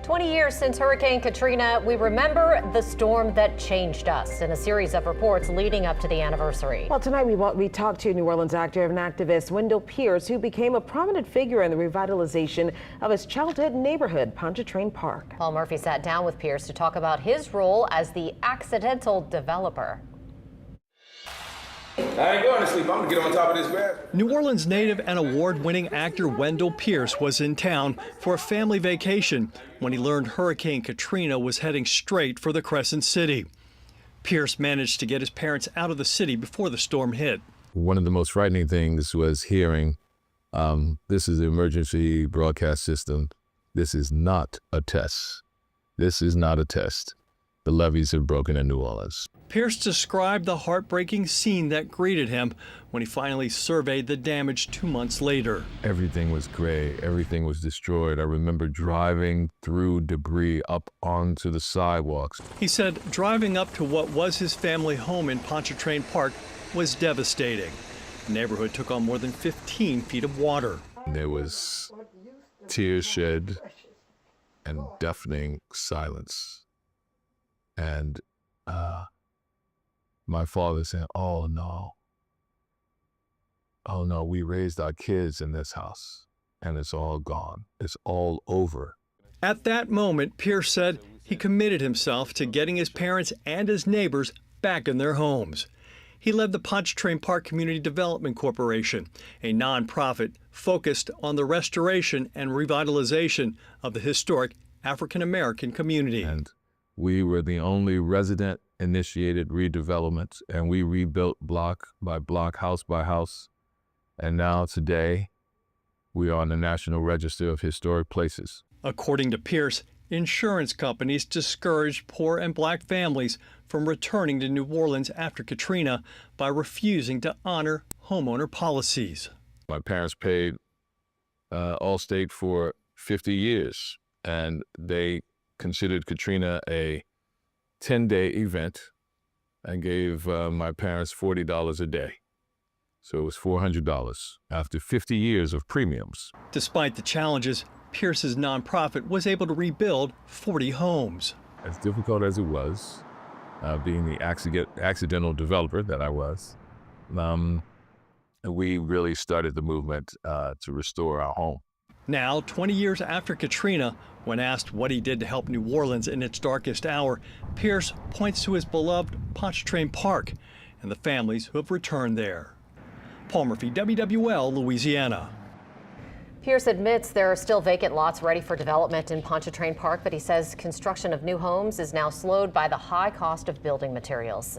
20 years since Hurricane Katrina, we remember the storm that changed us in a series of reports leading up to the anniversary. Well, tonight we talked to New Orleans actor and activist Wendell Pierce, who became a prominent figure in the revitalization of his childhood neighborhood, Pontchartrain Park. Paul Murphy sat down with Pierce to talk about his role as the accidental developer. I ain't going to sleep. I'm going to get on top of this grass. New Orleans native and award-winning actor Wendell Pierce was in town for a family vacation when he learned Hurricane Katrina was heading straight for the Crescent City. Pierce managed to get his parents out of the city before the storm hit. One of the most frightening things was hearing, this is the emergency broadcast system. This is not a test. This is not a test. The levees have broken in New Orleans. Pierce described the heartbreaking scene that greeted him when he finally surveyed the damage 2 months later. Everything was gray. Everything was destroyed. I remember driving through debris up onto the sidewalks. He said driving up to what was his family home in Pontchartrain Park was devastating. The neighborhood took on more than 15 feet of water. There was tears shed and deafening silence. And my father said, oh no, we raised our kids in this house and it's all gone. It's all over. At that moment, Pierce said he committed himself to getting his parents and his neighbors back in their homes. He led the Pontchartrain Park Community Development Corporation, a nonprofit focused on the restoration and revitalization of the historic African-American community. And we were the only resident-initiated redevelopment, and we rebuilt block by block, house by house. And now today, we are on the National Register of Historic Places. According to Pierce, insurance companies discouraged poor and black families from returning to New Orleans after Katrina by refusing to honor homeowner policies. My parents paid Allstate for 50 years, and they considered Katrina a 10-day event and gave my parents $40 a day. So it was $400 after 50 years of premiums. Despite the challenges, Pierce's nonprofit was able to rebuild 40 homes. As difficult as it was, being the accidental developer that I was, we really started the movement to restore our home. Now, 20 years after Katrina, when asked what he did to help New Orleans in its darkest hour, Pierce points to his beloved Pontchartrain Park and the families who have returned there. Paul Murphy, WWL, Louisiana. Pierce admits there are still vacant lots ready for development in Pontchartrain Park, but he says construction of new homes is now slowed by the high cost of building materials.